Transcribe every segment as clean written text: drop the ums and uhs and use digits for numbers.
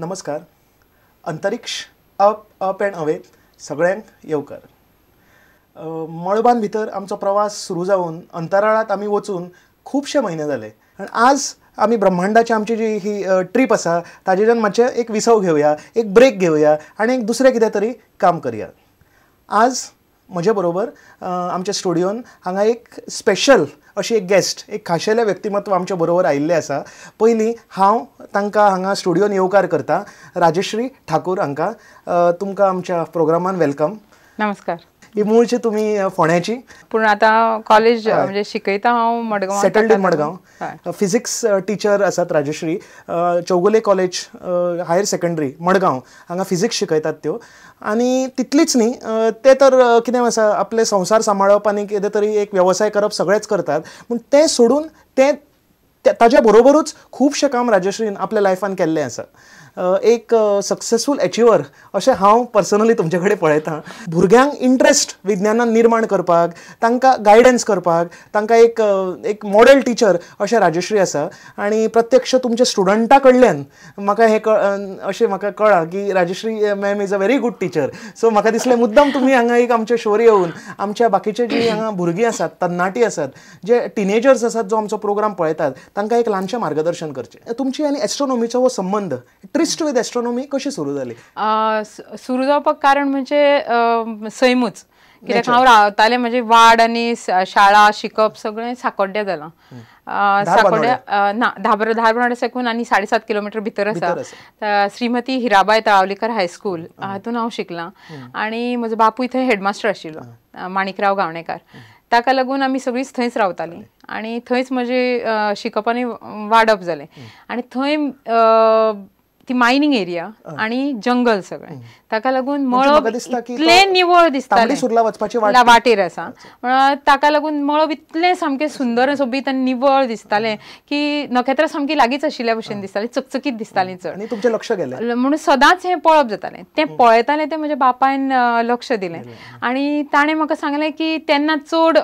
नमस्कार. अंतरिक्ष up up end away सगळ्यांक येवकार. मळबान भितर आमचो प्रवास सुरू जावन अंतराळात आमी वचून खूबशे म्हयने जाले आनी आज आमी ब्रह्मांडाची आमची जी ही ट्रीप आसा ताजेच्यान मातशें एक विसव घेवया, एक ब्रेक घेवया आनी एक दुसरें कितें तरी काम करया. आज म्हजे बरोबर आमच्या स्टुडियोन हांगा एक स्पेशल अशी एक गेस्ट, एक खाशेलें व्यक्तिमत्व आमच्या बरोबर आयिल्लें आसा. पयलीं हांव तांकां हांगा स्टुडियोन येवकार करता. राजश्री ठाकूर हांकां तुमकां आमच्या प्रोग्रामान वेलकम. नमस्कार. ही मूळची तुमी फोंड्याची, पूण आतां कॉलेज म्हणजे शिकयता हांव Madgaon, settled in Madgaon. Physics teacher आसात Rajshree. Chowgule college higher secondary Madgaon हांगा फिजिक्स शिकयतात त्यो. आनी तितलीच न्ही, ते तर कितें आसा आपले संवसार सांबाळप आनी कितें तरी एक वेवसाय करप सगळेंच करतात. पूण तें सोडून ते ताज्या बरोबरूच खुबशें काम राजश्रीन आपल्या लायफान केल्लें आसा. एक सक्सेसफूल एचिवर अशें हांव पर्सनली तुमचे कडेन पळयतां. भुरग्यांक इंट्रस्ट विज्ञानान निर्माण करपाक, तांकां गायडन्स करपाक, तांकां एक मॉडेल टीचर अशें राजश्री आसा. आनी प्रत्यक्ष तुमच्या स्टुडंटा कडल्यान म्हाका हे अशें म्हाका कळ्ळां की Rajashree ma'am is a very good teacher. So म्हाका दिसलें मुद्दाम तुमी हांगा एक आमचे शोर येवन आमच्या बाकीचे जी हांगा भुरगीं आसात, तरणाटी आसात, जे टिनेजर्स आसात, जो आमचो प्रोग्राम पळयतात, तांकां एक ल्हानशें मार्गदर्शन करचें. तुमची आनी एस्ट्रोनॉमीचो हो संबंध, ट्रिस्ट विथ एस्ट्रोनॉमी कशी सुरू जाली? सुरू जावपाक कारण म्हणजे सैमूच. कित्याक हांव रावतालें म्हणजे वाड आनी शाळा शिकप सगळें सांकोड्ड्या जालां. सांकोड्ड्या ना, धारबांदोडा साकून आनी 7.5 किलोमिटर भितर आसा. श्रीमती हिराबाई तळावलीकर हायस्कूल हातून हांव शिकलां. आनी म्हजो बापूय थंय हेडमास्टर आशिल्लो, माणिकराव गावणेकार. ताका लागून आमी सगळींच थंयच रावतालीं आनी थंयच म्हजें शिकप आनी वाडप जालें. आनी थंय ती मायनिंग एरिया आनी जंगल सगळें, ताका लागून मळब इतलें निवळ दिसतालें, वाटेर आसा. ताका लागून मळब इतलें सामकें सुंदर सोबीत आनी निवळ दिसतालें की नखेत्रां सामकी लागींच आशिल्ल्या भशेन दिसतालीं, चकचकीत दिसतालीं चड. आनी तुमचें लक्ष गेलें म्हणून सदांच हें पळप जातालें. तें पळयतालें तें म्हज्या बापायन लक्ष दिलें. आनी ताणें म्हाका सांगलें की तेन्ना चड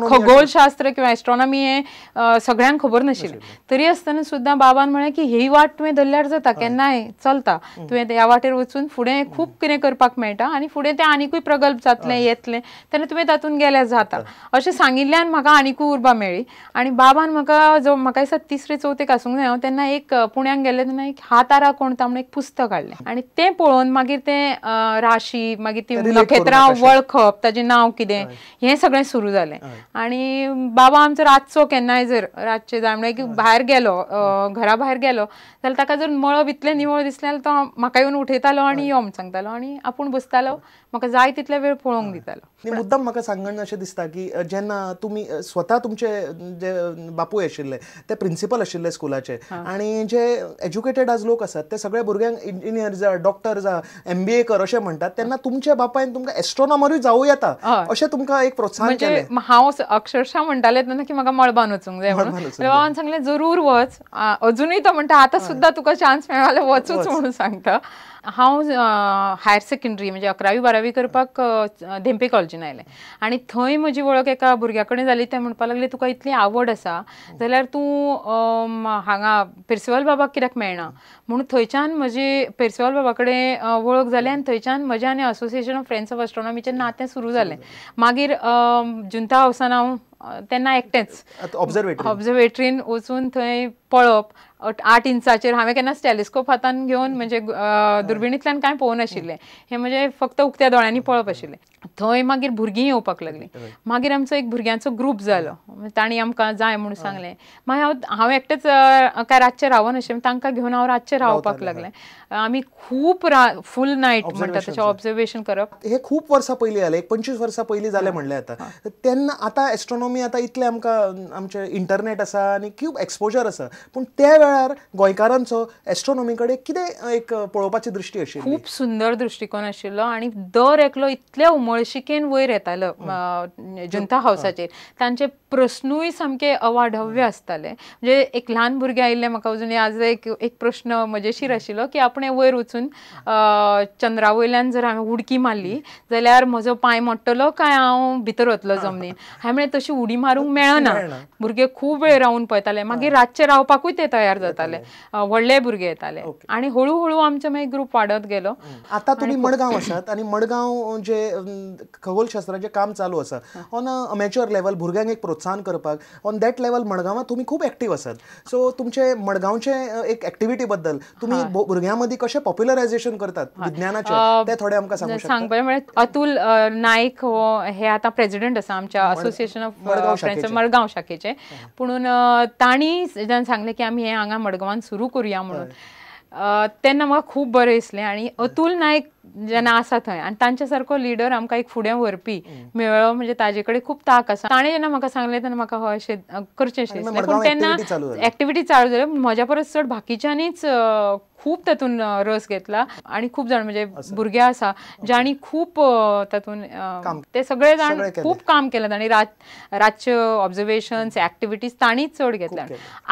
खगोलशास्त्र किंवा एस्ट्रोनॉमी हें सगळ्यांक खबर नाशिल्लें. तरी आसतना सुद्दां बाबान म्हळें की ही वाट तुवें धरल्यार जाता, केन्नाय चलता, तुवें ह्या वाटेर वचून फुडें खूब कितें करपाक मेळटा आनी फुडें तें आनीकूय प्रगल्भ जातलें, येतलें, तेन्ना तुवें तातूंत गेल्यार जाता अशें सांगिल्ल्यान म्हाका आनीकूय उर्बा मेळ्ळी. आनी बाबान म्हाका दिसता 3रे-4थेक आसूंक जाय हांव तेन्ना एक पुण्याक गेलें तेन्ना एक हा तारा कोणता म्हणून एक पुस्तक हाडलें. आनी तें पळोवन मागीर तें राशी, मागीर ती नखेत्रां वळखप, ताजें नांव कितें, हें सगळें सुरू जालें. आनी बाबा आमचो रातचो केन्नाय जर रातचें जाय म्हणल्यार की भायर गेलो, घरा भायर गेलो जाल्यार ताका जर मळब इतलें निवळ दिसलें जाल्यार तो म्हाका येवन उठयतालो आनी यो म्हूण सांगतालो आनी आपूण बसतालो, म्हाका जाय तितले वेळ पळोवंक दितालो. मुद्दाम म्हाका सांगन अशें दिसता की जेन्ना तुमी स्वता तुमचे जे बापूय आशिल्ले ते प्रिंसिपल आशिल्ले स्कुलाचे, आनी जे एज्युकेटेड आज लोक आसात ते सगळे भुरग्यांक इंजिनियर जा, डॉक्टर जा, MBA कर अशें म्हणटात, तेन्ना तुमच्या बापायन तुमकां एस्ट्रोनॉमरूय जावं येता अशें तुमकां एक प्रोत्साहन केलें. हांव अक्षरशः म्हणटालें तेन्ना की म्हाका मळबान वचूंक जाय म्हणून. बाबान सांगलें जरूर वच. अजुनूय तो म्हणटा आतां सुद्दां तुका चान्स मेळ्ळो जाल्यार वचूच म्हणून सांगता. हांव हायर सेकंडरी म्हणजे 11वी-12वी करपाक धेंपे कॉलेजीन आयलें आनी थंय म्हजी वळख एका भुरग्या कडेन जाली. ते म्हणपाक लागले तुका इतली आवड आसा जाल्यार तूं हांगा पेरसेवाल बाबाक कित्याक मेळना म्हणून थंयच्यान म्हजी पेरसेवाल बाबा कडेन वळख जाली आनी थंयच्यान म्हजें आनी असोसिएशन ऑफ फ्रेंड्स ऑफ एस्ट्रोनॉमीचें नातें सुरू जालें. मागीर जुंता हावसान हांव तेन्ना एकटेंच ऑब्झर्वेटरीन वचून थंय पळप. 8 इंचाचेर हांवें केन्नाच टॅलिस्कोप हातान घेवन म्हणजे दुर्बिणींतल्यान कांय पळोवंक नाशिल्लें. हें म्हणजे फक्त उक्त्या दोळ्यांनी पळप आशिल्लें. थंय मागीर भुरगीं येवपाक लागलीं. मागीर आमचो एक भुरग्यांचो ग्रूप जालो, तांणी आमकां जाय म्हणून सांगलें. मागीर हांव एकटेंच काय रातचें रावनाशिल्लें, तांकां घेवन हांव रातचें रावपाक लागलें. आमी खूब फूल नायट म्हणटा तशें ऑब्झर्वेशन करप. हे खूब वर्सां पयलीं जालें, 25 वर्सां पयलीं जालें म्हणलें आतां. तेन्ना आतां एस्ट्रोनॉमी आतां इतलें आमकां आमचें इंटरनेट आसा आनी खूब एक्सपोजर आसा, पूण त्या वेळार गोंयकारांचो एस्ट्रोनॉमी कडेन कितें एक पळोवपाची दृश्टी आशिल्ली? खूब सुंदर दृश्टिकोन आशिल्लो आनी दर एकलो इतल्या मळशिकेन वयर येतालो जनता हावसाचेर तांचे प्रस्नूय सामके अवाढव्य आसताले. म्हणजे एक ल्हान भुरगे आयिल्ले म्हाका अजून आज एक प्रश्न मजेशीर आशिल्लो की आपणें वयर वचून चंद्रा वयल्यान जर हांवें उडकी मारली जाल्यार म्हजो पांय मोडटलो काय हांव भितर वतलो जमनीन. हांवें म्हळें तशी उडी मारूंक मेळना. भुरगे खूब वेळ रावन पळयताले. मागीर रातचे रावपाकूय ते तयार जाताले. व्हडले भुरगे येताले आनी हळू हळू आमचो मागीर ग्रूप वाडत गेलो. आता तुम्ही मडगांव आसात आनी मडगांव जे खगोलशास्त्राचें काम चालू आसा ऑन अ अमेच्युअर लेवल भुरग्यांक एक प्रोत्साहन करपाक ऑन दॅट लेवल मडगांवां तुमी खूब एक्टीव आसात. सो तुमचे मडगांवचे एक एक्टिविटी बद्दल तुमी भुरग्यां मदीं कशें पॉप्युलरायझेशन करतात विज्ञानाचें ते थोडे आमकां सांगूंक शकतात? सांगपाचें म्हळ्यार अतुल नायक हे आतां प्रेसिडेंट आसा आमच्या असोसिएशन ऑफ फ्रेंड्स मडगांव शाखेचे. पूण तांणी सांगलें की आमी हें हांगा मडगांवान सुरू करुया म्हणून. तेन्ना म्हाका खूब बरें दिसलें. आनी अतुल नायक जेन्ना आसा थंय आनी तांच्या सारको लिडर आमकां एक फुडें व्हरपी मेळ्ळो म्हणजे ताजे कडेन खूब तांक आसा. ताणें जेन्ना म्हाका सांगलें तेन्ना म्हाका हय अशें करचेंशें दिसलें. पूण तेन्ना एक्टिविटी चालू जाल्यो. म्हज्या परस चड बाकीच्यांनीच खूब तातूंत रस घेतला आनी खूब जाण म्हणजे भुरगे आसा जांणी खूब तातूंत ते सगळे जाण खूब काम केलें. तांणी रातच्यो ऑब्जर्वेशन्स एक्टिविटीज तांणीच चड घेतल्या.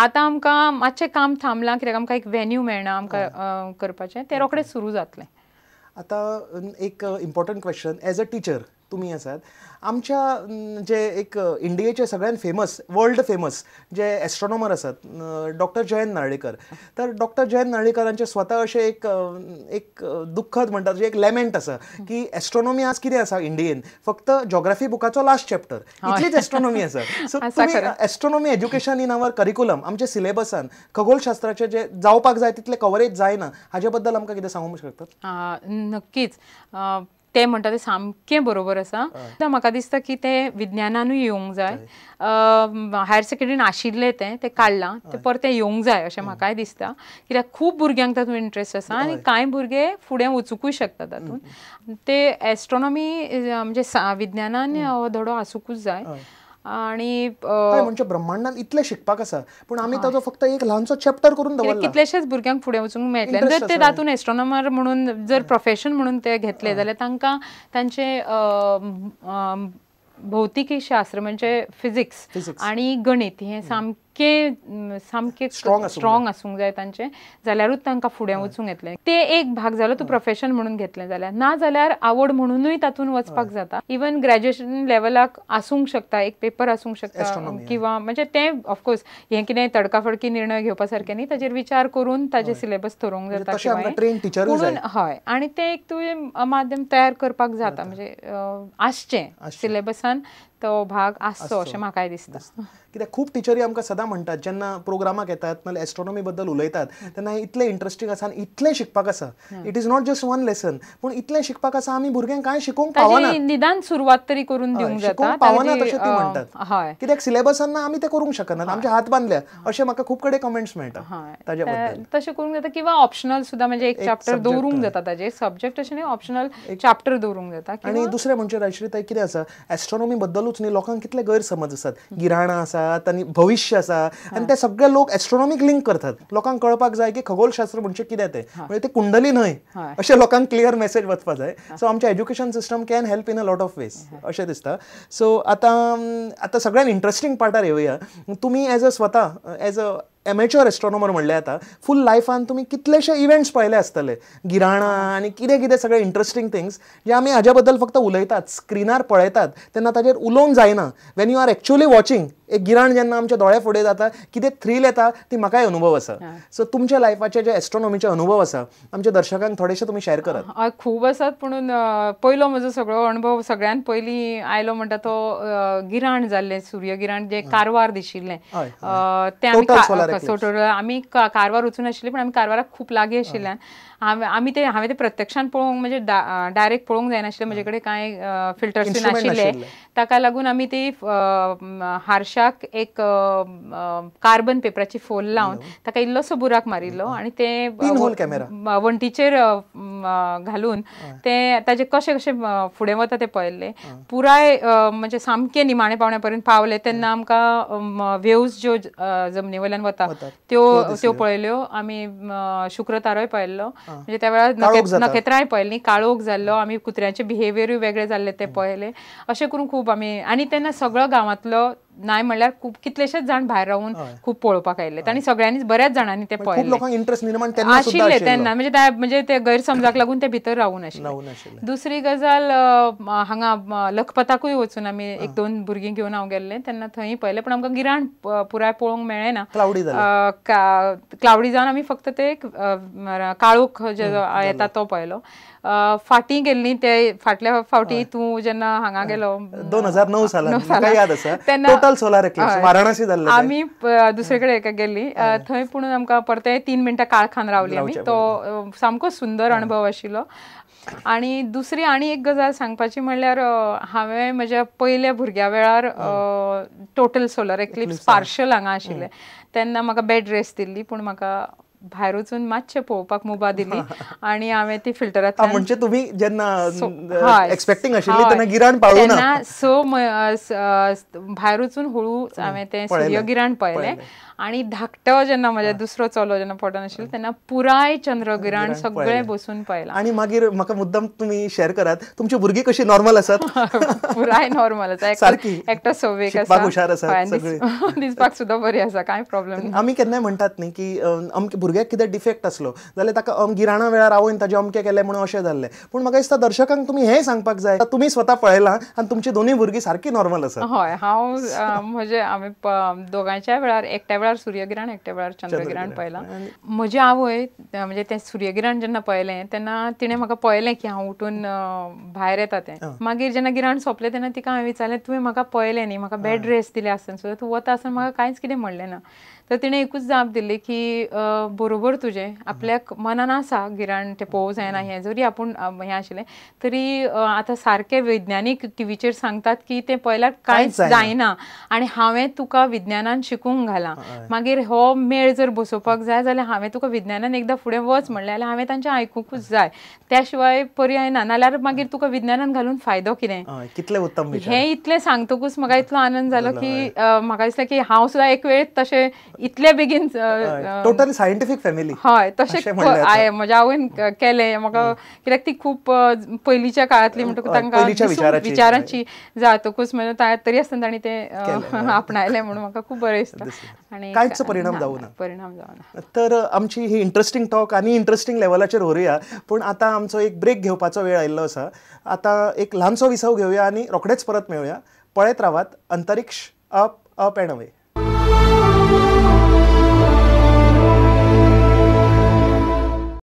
आतां आमकां मातशें काम थांबलां कित्याक आमकां एक वेन्यू मेळना आमकां करपाचें. तें रोखडेंच सुरू जातलें. आता एक important question as a teacher तुम्ही आसात आमच्या जे एक इंडियेचे सगळ्यात फेमस वर्ल्ड फेमस जे एस्ट्रॉनॉमर आसात डॉक्टर जयंत नार्ळीकर. तर डॉक्टर जयंत नार्ळीकरांचे स्वता अशें एक दुख्खद म्हणटात जे एक लॅमेंट आसा की एस्ट्रॉनॉमी आज कितें आसा इंडियेन फक्त जॉग्राफी बुकाचो लास्ट चॅप्टर इतलीच एस्ट्रॉनॉमी आसा. सो तुमी astronomy education in our curriculum आमच्या सिलेबसान खगोलशास्त्राचे जे जावपाक जाय तितले कवरेज जायना हाचे बद्दल आमकां कितें सांगूंक शकतात? नक्कीच. ते म्हणटा ते सामकें बरोबर आसा. म्हाका दिसता की ते विज्ञानानूय येवंक जाय. हायर सेकंडरीन आशिल्लें ते काडलां ते परतें येवंक जाय अशें म्हाकाय दिसता. कित्याक खूब भुरग्यांक तातूंत इंट्रस्ट आसा आनी कांय भुरगे फुडें वचूंकूय शकता तातूंत. ते एस्ट्रॉनॉमी म्हणजे विज्ञानान हो धडो आसूंकूच जाय. आणि म्हणजे ब्रह्मांडात इतलें शिकपाक आसा पूण आमी ताचो फक्त एक ल्हानसो चॅप्टर करून दवरला. कितलेशेच भुरग्यांक फुडें वचूंक मेळटलें जर ते तातूंत एस्ट्रॉनॉमर म्हणून जर प्रोफेशन म्हणून ते घेतले जाल्यार तांकां तांचे भौतिकी शास्त्र म्हणजे फिजिक्स आणि गणित हे सामके स्ट्रॉंग आसूंक जाय तांचे जाल्यारूच तांकां फुडें वचूंक येतलें. ते एक भाग जालो तूं प्रोफेशन म्हणून घेतलें जाल्यार. ना जाल्यार आवड म्हणूनय तातूंत वचपाक जाता. इवन ग्रॅज्युएशन लेवलाक आसूंक शकता एक पेपर आसूंक शकता किंवा म्हणजे तें ऑफकोर्स हें कितें तडकाफडकी निर्णय घेवपा सारकें न्ही. ताचेर विचार करून ताचे सिलेबस थारोवंक जाता. म्हणून हय आनी तें एक तुवें माध्यम तयार करपाक जाता म्हणजे आसचें सिलेबसान तो भाग आसचो अशें म्हाकाय दिसता. कित्याक खूब टिचरी आमकां सदां म्हणटात जेन्ना प्रोग्रामाक येतात नाल्यार एस्ट्रॉनॉमी बद्दल उलयतात तेन्ना इतलें इंट्रस्टींग आसा आनी इतलें शिकपाक आसा. It is not just one lesson पूण इतलें शिकपाक आसा आमी भुरग्यांक कांय शिकोवंक पावना. निदान सुरवात तरी करून दिवंक जाता. पावना तशें ती म्हणटात. कित्याक सिलेबसान आमी तें करूंक शकनात आमचे हात बांदल्या अशें म्हाका खूब कडेन कमेंट्स मेळटा ताजे बद्दल. तशें करूंक जाता किंवा ऑप्शनल सुद्दां म्हणजे एक चॅप्टर दवरूंक जाता ताजेर सब्जेक्ट अशें न्ही ऑप्शनल चॅप्टर दवरूंक जाता. आनी दुसरें म्हणजे राजश्री कितें आसा एस्ट्रॉनॉमी बद्दलूच न्ही लोकांक कितले गैरसमज आसात. गिराणां आसात आनी भविष्य आसा आनी ते सगळे लोक एस्ट्रॉनॉमीक लिंक करतात. लोकांक कळपाक जाय की खगोलशास्त्र म्हणजे कितें तें म्हणजे ते कुंडली न्हय अशें लोकांक क्लियर मेसेज वचपाक जाय. सो आमचें education system can help in a lot of ways अशें दिसता. सो आतां सगळ्यान इंट्रस्टींग पार्टार येवया. तुमी एज अ स्वता एज अ एमेच्युअर एस्ट्रॉनॉमर म्हणलें आतां फूल लायफान तुमी कितलेशे इव्हेंट्स पळयले आसतले गिराणां आनी कितें कितें सगळे इंट्रस्टींग थिंग्स जे आमी हाज्या बद्दल फक्त उलयतात स्क्रिनार पळयतात तेन्ना ताचेर उलोवंक जायना. When you are actually watching एक गिराण जेन्ना आमच्या दोळ्या फुडें जाता कितें थ्रील येता ती म्हाकाय अनुभव आसा. सो तुमच्या लायफाचे जे एस्ट्रॉनॉमीचे अनुभव आसा आमच्या दर्शकांक थोडेशे तुमी शेअर करात. खूब आसात पूण पयलो म्हजो सगळो अनुभव सगळ्यान पयलीं आयलो म्हणटा तो गिराण जाल्लें सूर्य गिराण जे कारवार दिशिल्लें तें आमी कारवार वचून आशिल्लीं पूण आमी कारवाराक खूब लागीं आशिल्ल्यान हांवें ते प्रत्यक्षान पळोवंक म्हणजे डायरेक्ट पळोवंक जायनाशिल्लें म्हजे कडेन कांय फिल्टर्स नाशिल्ले ताका लागून आमी ती हारशा आकाशाक एक कार्बन पेपराची फोल लावन ताका इल्लोसो बुराक मारिल्लो आनी ते वणटीचेर घालून ते ताजे कशें कशें फुडें वता ते पळयल्ले. पुराय म्हणजे सामके निमाणे पावण्या पर्यंत पावले तेन्ना आमकां वेव्स ज्यो जमनी वयल्यान वता त्यो पळयल्यो. आमी शुक्र तारोय पळयल्लो, म्हणजे त्या वेळार नखेत्रांय पळयल्लीं, काळोख जाल्लो, आमी कुत्र्यांचे बिहेवियरूय वेगळे जाल्ले ते पळयले. अशें करून खूब आमी, आनी तेन्ना सगळो गांवांतलो नाय म्हणल्यार खूब कितलेशेच जाण भायर रावून खूब पळोवपाक आयले आनी सगळ्यांनी बऱ्याच जाणांनी ते पळयले आशिल्ले तेन्ना, म्हणजे ते गैरसमजाक लागून ते भितर रावून आशिल्ले. दुसरी गजाल, हांगा लखपताकूय वचून आमी 1-2 भुरगीं घेवन हांव गेल्लें तेन्ना थंय पळयलें, पण आमकां गिराण पुराय पळोवंक मेळ्ळें ना, क्लावडी जावन आमी फक्त ते काळोख जे येता तो पळयलो. फाटीं गेल्लीं ते फाटल्या फावटी तूं जेन्ना हांगा गेलो 2009 सालांत तेन्ना सोलार एक्लिप्स वाराणसी जाल्लें, आमी दुसरे कडेन गेल्लीं थंय, पूण आमकां परते 3 मिनटां काळखान रावली आमी. तो सामको सुंदर अणभव आशिल्लो. आनी दुसरी आनी एक गजाल सांगपाची म्हणल्यार, हांवें म्हज्या पयल्या भुरग्या वेळार टोटल सोलर एक्लिप्स पार्शल हांगा आशिल्लें तेन्ना म्हाका बेड रेस्ट दिल्ली, पूण म्हाका भायर वचून मातशें पळोवपाक मुभा दिली आनी हांवें ती फिल्टरांतल्यान, म्हणजे तुमी जेन्ना एक्सपेक्टिंग आशिल्ली तेन्ना गिराण पावूं ना, सो भायर वचून हळू हांवें तें सूर्यगिराण पळयलें. आनी धाकटो जेन्ना म्हज्या दुसरो चलो जेन्ना पोटान आशिल्लो तेन्ना पुराय चंद्रगिराण सगळें बसून पळयलां. आनी मागीर म्हाका मुद्दम तुमी शेअर करात, तुमची भुरगीं कशी नॉर्मल आसात? पुराय नॉर्मल आसा, एकटो 6वेक आसा, दिसपाक सुद्दां बरी आसा, कांय प्रॉब्लेम ना. आमी केन्नाय म्हणटात न्ही की अमके भुरग्याक कितें डिफेक्ट आसलो जाल्यार ताका गिराणा वेळार आवयन ताजें अमकें केलें म्हणून अशें जाल्लें, पूण म्हाका दिसता दर्शकांक तुमी हें सांगपाक जाय, तुमी स्वता पळयलां आनी तुमची दोनूय भुरगीं सारकी नॉर्मल आसात. हय, हांव म्हणजे आमी दोगांच्या वेळार, एकट्या वेळार सूर्यगिराण, एकट्या वेळार चंद्रगिराण पळयलां. म्हजी आवय म्हणजे तें सूर्यगिराण जेन्ना पळयलें तेन्ना तिणें म्हाका पळयलें की हांव उठून भायर येता तें. मागीर जेन्ना गिराण सोंपलें तेन्ना तिका हांवें विचारलें, तुवें म्हाका पळयलें न्ही, म्हाका बेड रेस्ट दिले आसतना सुद्दां तूं वता आसतना म्हाका कांयच कितें म्हणलें ना. तर तिणें एकूच जाप दिली की बरोबर तुजें, आपल्याक मनान आसा गिराण तें पळोवंक जायना हें, जरी आपूण हें आशिल्लें तरी आतां सारकें वैज्ञानीक टीव्हीचेर सांगतात की तें पळयल्यार कांयच जायना आनी हांवें तुका विज्ञानान शिकूंक घालां. मागीर हो मेळ जर बसोवपाक जाय जाल्यार हांवें तुका विज्ञानान एकदां फुडें वच म्हणलें जाल्यार हांवें तांचें आयकूंकूच जाय, त्या शिवाय पर्याय ना. नाल्यार मागीर तुका विज्ञानान घालून फायदो कितें? कितलें उत्तम. हें इतलें सांगतकूच म्हाका इतलो आनंद जालो की म्हाका दिसलें की हांव सुद्दां एक वेळ तशें इतले बेगीन टोटली सायंटिफीक फॅमिली. हय, तशें म्हज्या आवयन केलें. म्हाका कित्याक ती खूब पयलींच्या काळांतली म्हणटकूच तांकां विचारांची जातकूच म्हणजे तरी आसतना तांणी तें आपणायलें म्हणून म्हाका खूब बरें दिसता. आनी कांयच परिणाम जावना. तर आमची ही इंट्रस्टिंग टॉक आनी इंट्रस्टिंग लेवलाचेर व्हरूया, पूण आतां आमचो एक ब्रेक घेवपाचो वेळ आयिल्लो आसा. आतां एक ल्हानसो विसव घेवया आनी रोखडेच परत मेळुया. पळयत रावात अंतरिक्ष अप अँड अवे.